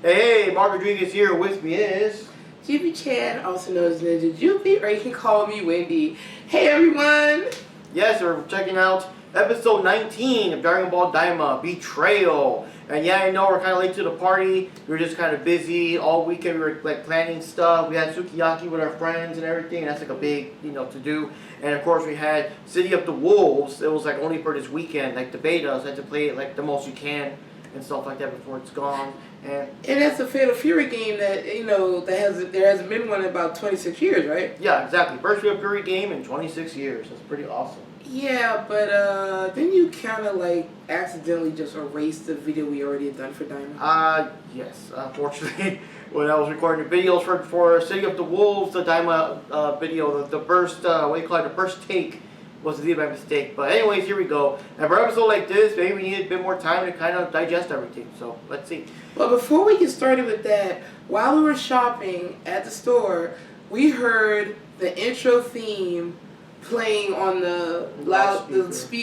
Hey, Mark Rodriguez here. With me is Juby Chan, also known as Ninja Juby, or you can call me Wendy. Hey everyone! yes, we're checking out episode 19 of Dragonball Daima, Betrayal. And yeah, I know we're kind of late to the party. We were just kind of busy all weekend. We were like planning stuff. We had sukiyaki with our friends and everything. And that's like a big, to do. And of course, we had City of the Wolves. It was like only for this weekend, like the betas. Had to play it like the most you can and stuff like that before it's gone. And that's a Fatal Fury game that there hasn't been one in about 26 years, right? yeah, exactly. First Fatal Fury game in 26 years. That's pretty awesome. Yeah, but then you kind of like accidentally just erased the video we already had done for Daima. Yes. Unfortunately, when I was recording the videos for City of the Wolves, the Daima video, the burst, the burst take was deleted by mistake. But anyways, here we go. And for an episode like this, maybe we need a bit more time to kind of digest everything. So let's see. But before we get started with that, while we were shopping at the store, we heard the intro theme playing on the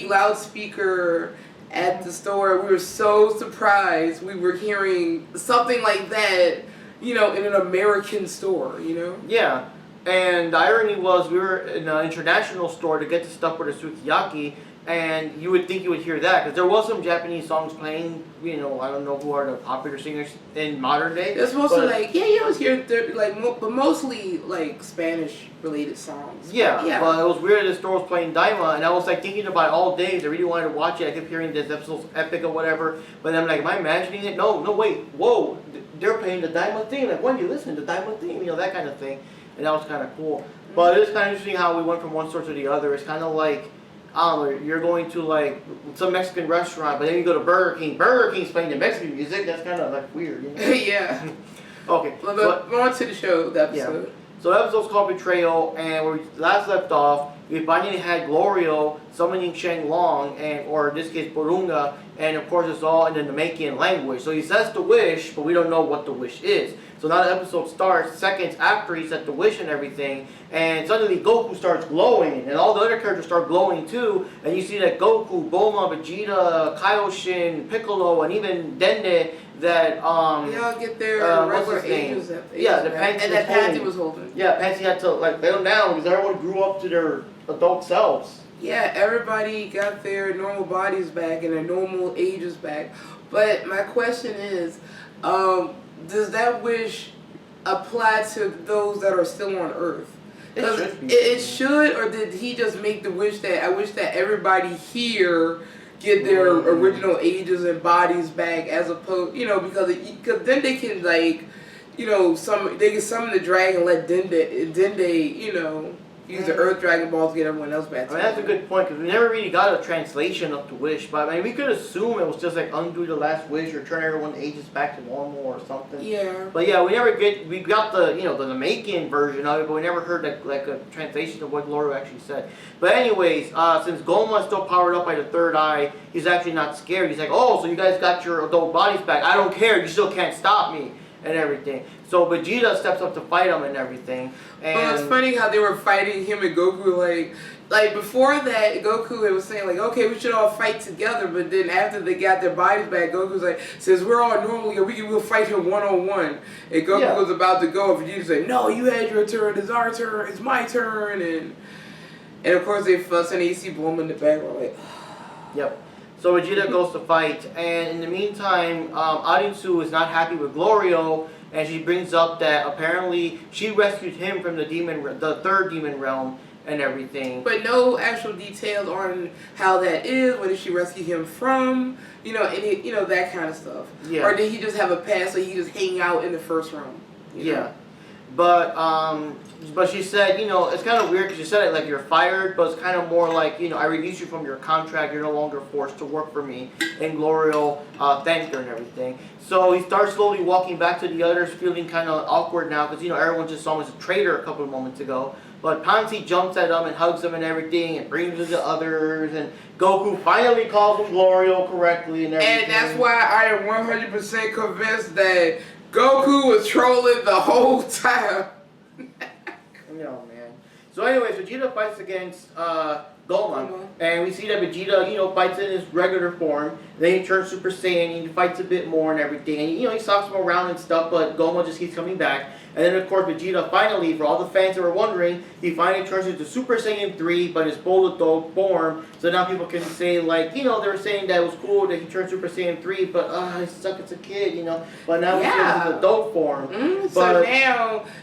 loudspeaker at the store. We were so surprised we were hearing something like that, in an American store, Yeah. And the irony was we were in an international store to get the stuff for the sukiyaki, and you would think you would hear that because there was some Japanese songs playing. I don't know who are the popular singers in modern day. It's mostly you always hear but mostly like Spanish related songs. Yeah, but it was weird that the store was playing Daima, and I was like thinking about it all day. I really wanted to watch it. I kept hearing this episode's epic or whatever, but I'm like, am I imagining it? No, wait, whoa, they're playing the Daima theme. Like, when you listen to the Daima theme, that kind of thing. And that was kind of cool. But it was kind of interesting how we went from one store to the other. It's kind of like, I don't know, you're going to like some Mexican restaurant, but then you go to Burger King. Burger King's playing the Mexican music. That's kind of like weird, Yeah. Okay. But on to the show, the episode. Yeah. So the episode's called Betrayal, and where we last left off, we finally had Glorio summoning Sheng Long, or in this case, Borunga, and of course it's all in the Namekian language. So he says the wish, but we don't know what the wish is. So now the episode starts seconds after he said the wish and everything, and suddenly Goku starts glowing, and all the other characters start glowing too, and you see that Goku, Bulma, Vegeta, Kaioshin, Piccolo, and even Dende, that they all get their regular ages. Yeah, the Pansy and that Pansy was holding. Yeah, Pansy had to lay them down because everyone grew up to their adult selves. Yeah, everybody got their normal bodies back and their normal ages back. But my question is, does that wish apply to those that are still on Earth? It should, or did he just make the wish that I wish that everybody here get their original ages and bodies back, as opposed, because then they can they can summon the dragon, let Dende, use the Earth Dragon Balls to get everyone else back. That's a good point, because we never really got a translation of the wish, but we could assume it was just like undo the last wish or turn everyone's ages back to normal or something. Yeah. But yeah, we got the the Namekian version of it, but we never heard like a translation of what Glorio actually said. But anyways, since Gomah is still powered up by the third eye, he's actually not scared. He's like, oh, so you guys got your adult bodies back. I don't care. You still can't stop me and everything. So Vegeta steps up to fight him and everything. And it's funny how they were fighting him and Goku like before that Goku was saying okay, we should all fight together, but then after they got their bodies back, Goku's like, since we're all normally we'll fight him one-on-one. And Goku was about to go, and Vegeta's like, no, you had your turn, it's our turn, it's my turn, and of course they fuss and you see Bulma in the background like Yep. So Vegeta goes to fight, and in the meantime, Arinsu is not happy with Glorio, and she brings up that apparently she rescued him from the third demon realm and everything. But no actual details on how that is. What did she rescue him from? That kind of stuff. Yeah. Or did he just have a past, so he just hang out in the first realm? Yeah. But she said, it's kind of weird because she said it like you're fired, but it's kind of more like, I release you from your contract, you're no longer forced to work for me. And Glorio thanked her and everything. So he starts slowly walking back to the others, feeling kind of awkward now because, everyone just saw him as a traitor a couple of moments ago. But Pansy jumps at him and hugs him and everything and brings him to others. And Goku finally calls him Glorio correctly and everything. And that's why I am 100% convinced that Goku was trolling the whole time. No, man. So anyways, Vegeta fights against Gomah. And we see that Vegeta, fights in his regular form. Then he turns Super Saiyan and he fights a bit more and everything. And, he stalks him around and stuff, but Gomah just keeps coming back. And then, of course, Vegeta finally, for all the fans that were wondering, he finally turns into Super Saiyan 3, but his full adult form. So now people can say, like, they were saying that it was cool that he turned Super Saiyan 3, but, he sucked as a kid, But now he's in his adult form. So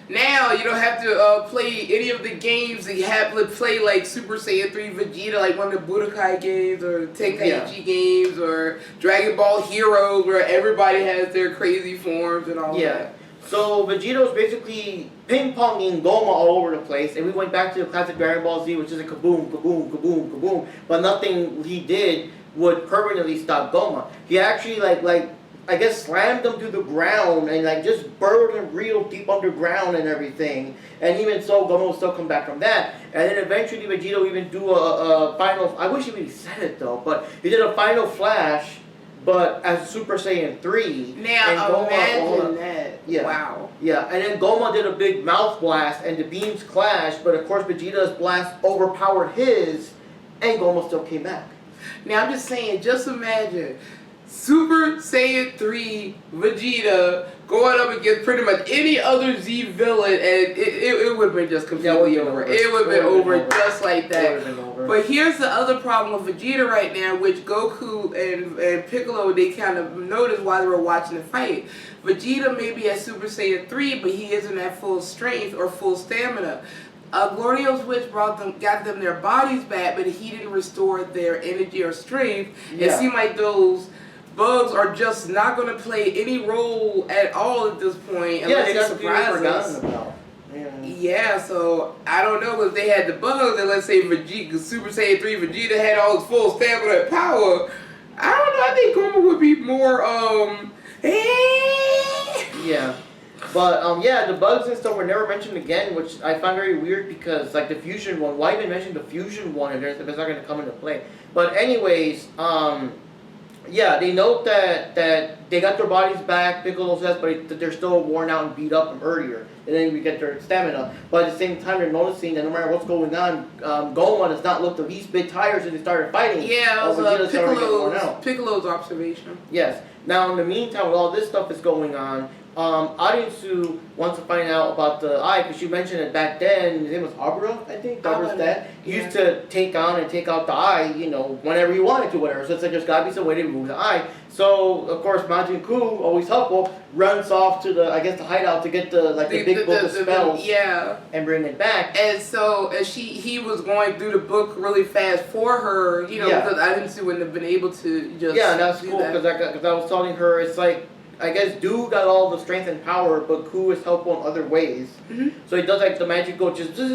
now you don't have to play any of the games that you have to play, like Super Saiyan 3 Vegeta, like one of the Budokai games, or Tenkaichi games, or Dragon Ball Heroes, where everybody has their crazy forms and all that. So Vegeta was basically ping-ponging Gomah all over the place, and we went back to the classic Dragon Ball Z, which is a kaboom, kaboom, kaboom, kaboom, but nothing he did would permanently stop Gomah. He actually, I guess, slammed him to the ground and, just buried him real deep underground and everything. And even so, Gomah will still come back from that. And then eventually Vegeta will even do a final, I wish he really said it though, but he did a final flash, but as Super Saiyan 3. Now, imagine that. Yeah. Wow. Yeah, and then Gomah did a big mouth blast, and the beams clashed, but of course Vegeta's blast overpowered his, and Gomah still came back. Now, I'm just saying, just imagine Super Saiyan 3 Vegeta going up against pretty much any other Z villain, and it would have been just completely over. It would have been over just like that. But here's the other problem with Vegeta right now, which Goku and Piccolo, they kind of noticed while they were watching the fight. Vegeta may be at Super Saiyan 3, but he isn't at full strength or full stamina. Glorio's Witch got them their bodies back, but he didn't restore their energy or strength. It seemed like those bugs are just not going to play any role at all at this point unless they surprise us. Yeah, so I don't know if they had the bugs, and let's say Vegeta, Super Saiyan 3 Vegeta had all his full stamina and power. I don't know, I think Gomah would be more, Yeah. But, the bugs and stuff were never mentioned again, which I found very weird because, the fusion one, why even mention the fusion one if it's not going to come into play? But anyways, they note that they got their bodies back, Piccolo says, but they're still worn out and beat up from earlier. And then we get their stamina. But at the same time, they're noticing that no matter what's going on, Gomah does not look the least bit tired since they started fighting. Yeah, it was Piccolo's observation. Yes. Now, in the meantime, with all this stuff is going on, Arinsu wants to find out about the eye, because she mentioned that back then, his name was Abra, I think, Abra's dad. He used to take on and take out the eye, whenever he wanted to, whatever. So it's like there's got to be some way to remove the eye. So, of course, Majin Buu, always helpful, runs off to the hideout to get the big book of spells and bring it back. And so, he was going through the book really fast for her, because Arinsu wouldn't have been able to just that's cool, because I was telling her, it's like, I guess Du got all the strength and power, but Ku is helpful in other ways. So he does the magic go just so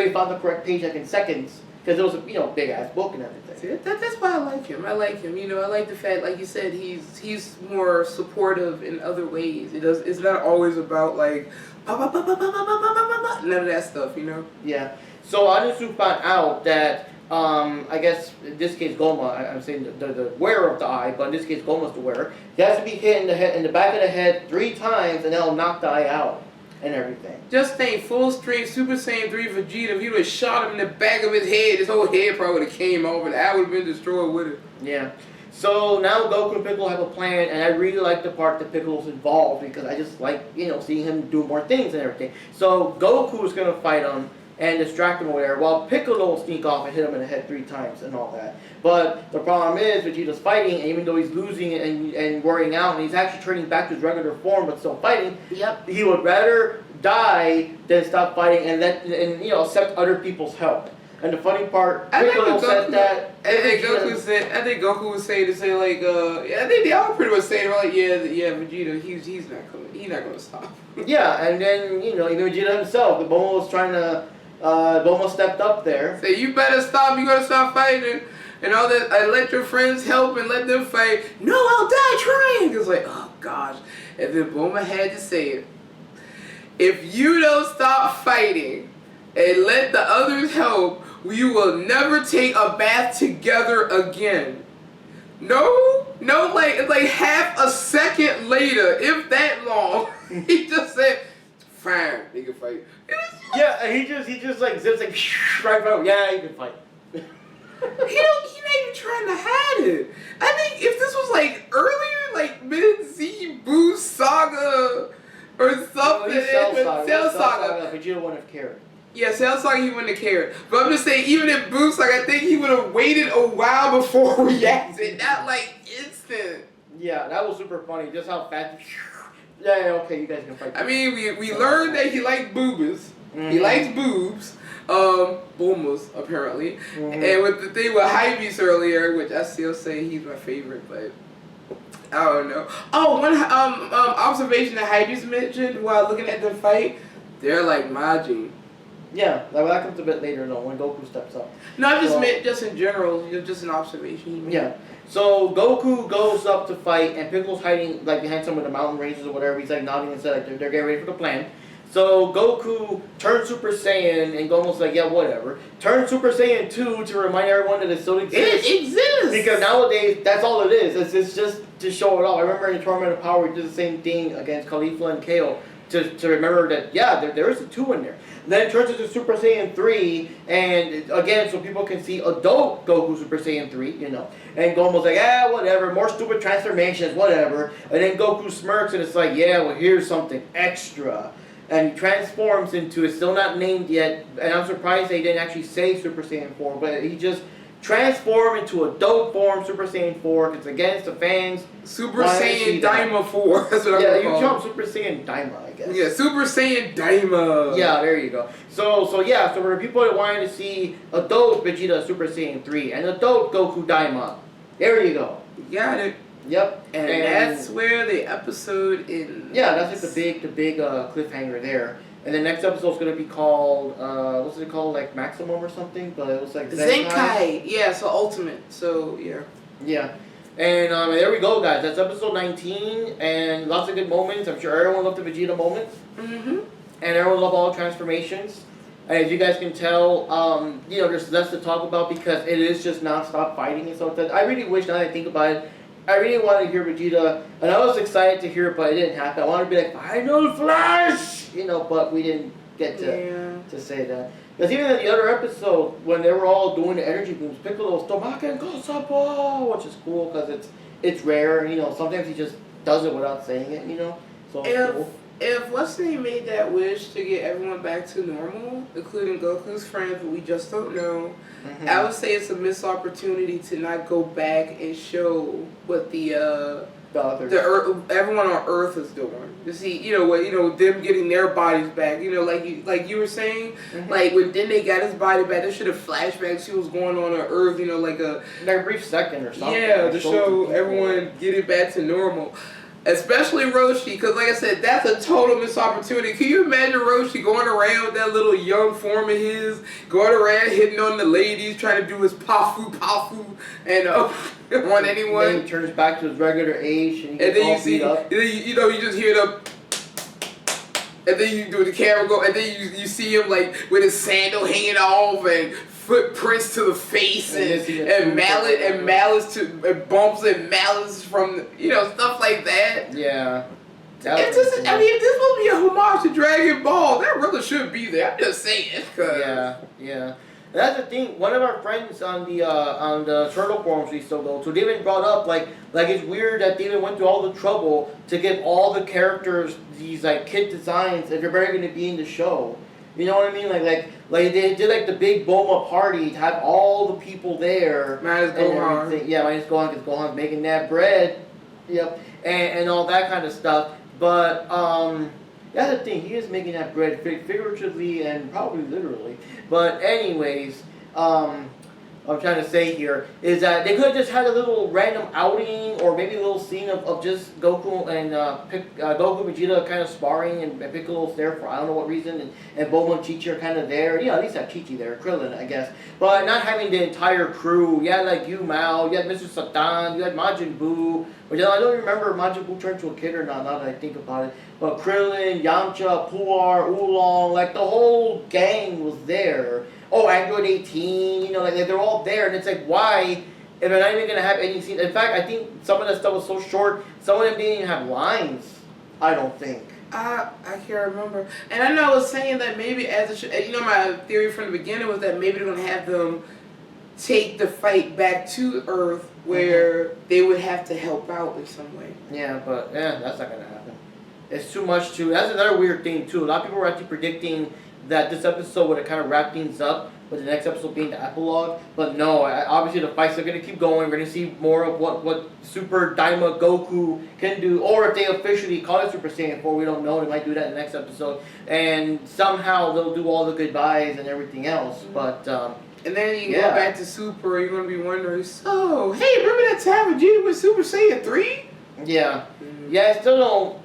he found the correct page in seconds, because it was a big ass book and everything. See, that's why I like him. I like him. I like the fact, like you said, he's more supportive in other ways. It's not always about none of that stuff. Yeah. So Arinsu found out that. I guess in this case Gomah, I'm saying the wearer of the eye, but in this case Gomah's the wearer. He has to be hit in the back of the head 3 times, and that'll knock the eye out and everything. Just think, full strength Super Saiyan 3 Vegeta, if you would have shot him in the back of his head, his whole head probably would have came over. The eye would have been destroyed with it. Yeah. So now Goku and Piccolo have a plan, and I really like the part that Piccolo's involved, because I just like seeing him do more things and everything. So Goku is gonna fight him and distract him over there, while Piccolo will sneak off and hit him in the head 3 times and all that. But the problem is, Vegeta's fighting, and even though he's losing and worrying out, and he's actually turning back to his regular form but still fighting, he would rather die than stop fighting and accept other people's help. And the funny part, Piccolo said that. I think Goku was saying I think they all pretty much saying Vegeta, he's not gonna stop. Yeah, and then even Vegeta himself, the Bulma was trying to. Gomah stepped up there. Say, you better stop, you gotta stop fighting. And all that, I let your friends help and let them fight. No, I'll die trying. It's like, oh gosh. And then Bulma had to say it. If you don't stop fighting and let the others help, you will never take a bath together again. No, it's like half a second later, if that long, he just said, fine, they can fight. Yeah, he just zips right out. Yeah, he can fight. He not even trying to hide it. I think if this was like earlier, like mid-Z Boo Saga or something, Cell Saga, Vegeta wouldn't have cared. Yeah, Cell Saga he wouldn't have cared. But I'm just saying, even in Boo Saga, I think he would have waited a while before reacting, not like instant. Yeah, that was super funny. Just how fast. Yeah, okay, you guys can fight. I mean, we learned that he liked boobas. He likes boobs. Bulmas, apparently. And with the thing with Hypebeast earlier, which I still say he's my favorite, but I don't know. Oh, one observation that Hypebeast mentioned while looking at the fight, they're like Majin. Yeah, that comes a bit later though, when Goku steps up. No, I just meant just in general, just an observation. Yeah. So Goku goes up to fight, and Piccolo's hiding like behind some of the mountain ranges or whatever. He's like nodding and said like they're getting ready for the plan. So Goku turns Super Saiyan, and Goma's like, yeah, whatever. Turns Super Saiyan 2 to remind everyone that it still exists. It exists! Because nowadays, that's all it is. It's just to show it off. I remember in the Tournament of Power, we did the same thing against Khalifa and KO to remember that, yeah, there is a 2 in there. Then it turns into Super Saiyan 3, and again, so people can see adult Goku Super Saiyan 3, you know. And Goma's like, whatever, more stupid transformations, whatever. And then Goku smirks, and it's like, yeah, well, here's something extra. And he transforms into, it's still not named yet, and I'm surprised they didn't actually say Super Saiyan 4, but he just transformed into adult form Super Saiyan 4, it's against the fans. Super Saiyan Daima 4, that's what I'm Yeah, you jump Super Saiyan Daima, I guess. Yeah, Super Saiyan Daima. Yeah, there you go. So for the people that wanted to see adult Vegeta Super Saiyan 3 and adult Goku Daima, there you go. You got it. Yep. And that's where the episode ends. Yeah, that's like the big cliffhanger there. And the next episode is going to be called, what's it called, like Maximum or something? But it was like Zenkai. Yeah, so Ultimate. So, yeah. Yeah. And there we go, guys. That's episode 19, and lots of good moments. I'm sure everyone loved the Vegeta moment. Mm-hmm. And everyone loved all the transformations. And as you guys can tell, there's less to talk about because it is just non-stop fighting and stuff. I really wish, now that I think about it, I really wanted to hear Vegeta, and I was excited to hear it, but it didn't happen. I wanted to be like, Final Flash! But we didn't get to say that. Because even in the other episode, when they were all doing the energy beams, Piccolo's Tomaka and Kosapo, which is cool because it's rare, sometimes he just does it without saying it, so it's cool. If what's name made that wish to get everyone back to normal, including Goku's friends, but we just don't know, I would say it's a missed opportunity to not go back and show what the Earth, everyone on Earth is doing. To see, them getting their bodies back. Like you were saying, like when they got his body back, they should have flashbacks. See what's going on Earth. Like a brief second or something. Yeah, to show everyone getting back to normal. Especially Roshi, because like I said, that's a total missed opportunity. Can you imagine Roshi going around with that little young form of his, going around hitting on the ladies, trying to do his pafu, and on anyone? Then he turns back to his regular age, and he then gets all beat up. And then you just hear the, and then you do the camera go, and then you see him like with his sandal hanging off and footprints to the face and malice to bumps and malice from stuff like that. Yeah. It's just, if this will be a homage to Dragon Ball, that really should be there. I'm just saying. Yeah. That's the thing. One of our friends on the Turtle forums we still go to, they even brought up like it's weird that they even went through all the trouble to give all the characters these like kit designs that they're barely going to be in the show. You know what I mean? Like they did like the big Bulma party to have all the people there. Minus Gohan. Yeah, minus Gohan because Gohan's making that bread. Yep. And all that kind of stuff. But that's the thing. He is making that bread figuratively and probably literally. But anyways, what I'm trying to say here is that they could have just had a little random outing or maybe a little scene of just Goku and Goku and Vegeta kind of sparring and Piccolo's there for I don't know what reason and Bulma and Chi-Chi are kind of there. At least have Chi-Chi there, Krillin, I guess. But not having the entire crew. You had like you, Mao, you had Mr. Satan, you had Majin Buu. Which I don't remember if Majin Buu turned to a kid or not, now that I think about it. But Krillin, Yamcha, Puar, Oolong, like the whole gang was there. Oh, Android 18, like they're all there, and it's like, why, if they're not even going to have any scenes? In fact, I think some of that stuff was so short, some of them didn't even have lines, I don't think. I can't remember. And I know I was saying that maybe my theory from the beginning was that maybe they're going to have them take the fight back to Earth where they would have to help out in some way. Yeah, but that's not gonna happen. It's too much too. That's another weird thing too. A lot of people were actually predicting that this episode would have kind of wrapped things up, with the next episode being the epilogue. But no, obviously the fights are gonna keep going. We're gonna see more of what Super Daima Goku can do, or if they officially call it Super Saiyan 4, we don't know. They might do that in the next episode, and somehow they'll do all the goodbyes and everything else. But and then you go back to Super, you're going to be wondering, so, hey, remember that time Vegeta was Super Saiyan 3? Yeah. Yeah,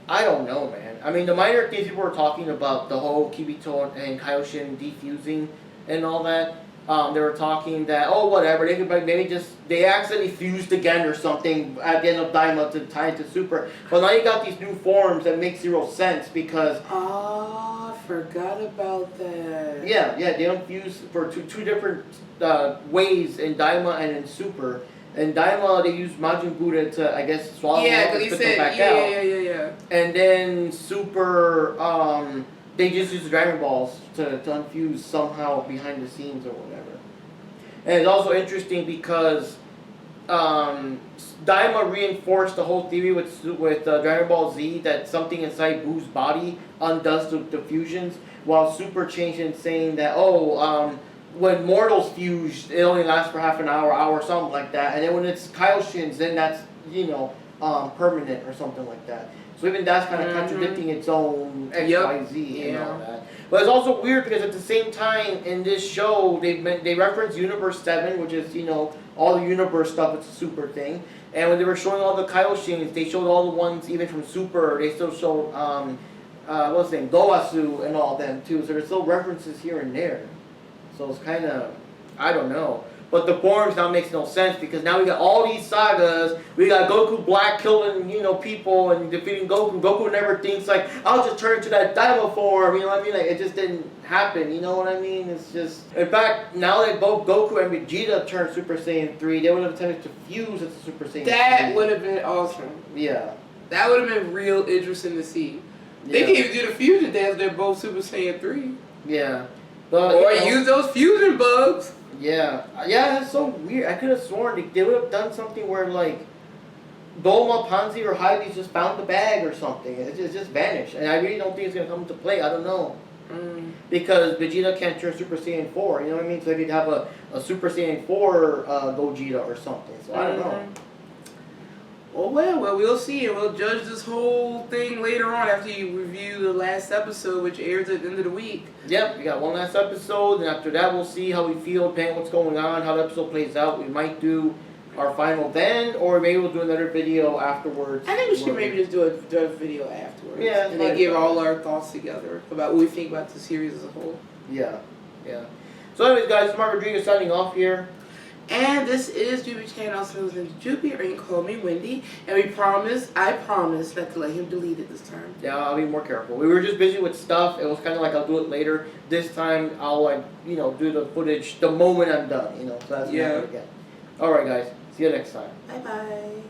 I don't know, man. I mean, the minor things people were talking about, the whole Kibito and Kaioshin defusing and all that, they were talking that, oh, whatever, they could maybe they accidentally fused again or something at the end of Daima to tie it to Super. But now you got these new forms that make zero sense because... Oh, I forgot about that. Yeah, they don't fuse for two different ways in Daima and in Super. In Daima, they use Majin Buddha to, I guess, swallow them up and spit them back out. Yeah. And then Super, they just use the Dragon Balls to unfuse somehow behind the scenes or whatever. And it's also interesting because Daima reinforced the whole theory with Dragon Ball Z that something inside Boo's body undoes the fusions, while Super changed it saying that, when mortals fuse, it only lasts for half an hour, something like that. And then when it's Kaioshin's, then that's, permanent or something like that. So even that's kind of contradicting its own XYZ and all that. But it's also weird because at the same time in this show, they reference Universe 7, which is, all the universe stuff, it's a Super thing. And when they were showing all the Kaioshins, they showed all the ones even from Super. They still showed, what's the name, Goasu and all them too. So there's still references here and there. So it's kind of, I don't know. But the forms now makes no sense because now we got all these sagas. We got Goku Black killing, people and defeating Goku. Goku never thinks like, I'll just turn into that Daima form. You know what I mean? Like, it just didn't happen. You know what I mean? It's just, in fact, now that both Goku and Vegeta turned Super Saiyan 3, they would have attempted to fuse as a Super Saiyan 3. That would have been awesome. Yeah. That would have been real interesting to see. They can't even do the fusion dance. They're both Super Saiyan 3. Yeah. But, or use those fusion bugs. Yeah, that's so weird. I could have sworn they would have done something where like Bulma, Ponzi, or Hybe just found the bag or something. It just vanished, and I really don't think it's gonna come into play. I don't know because Vegeta can't turn Super Saiyan 4. You know what I mean? So they could have a Super Saiyan 4 Gogeta or something. So I don't know. Well, we'll see, and we'll judge this whole thing later on after you review the last episode, which airs at the end of the week. Yep, we got one last episode, and after that we'll see how we feel, depending on what's going on, how the episode plays out. We might do our final then, or maybe we'll do another video afterwards. I think we should maybe just do a video afterwards. Yeah. And then give all our thoughts together about what we think about the series as a whole. Yeah. So anyways, guys, Mark Rodriguez signing off here. And this is Juby Chan, also known as Juby, or you can call me Wendy. And I promise not to let him delete it this time. Yeah, I'll be more careful. We were just busy with stuff. It was kind of like I'll do it later. This time I'll do the footage the moment I'm done. So that's not again. All right, guys. See you next time. Bye bye.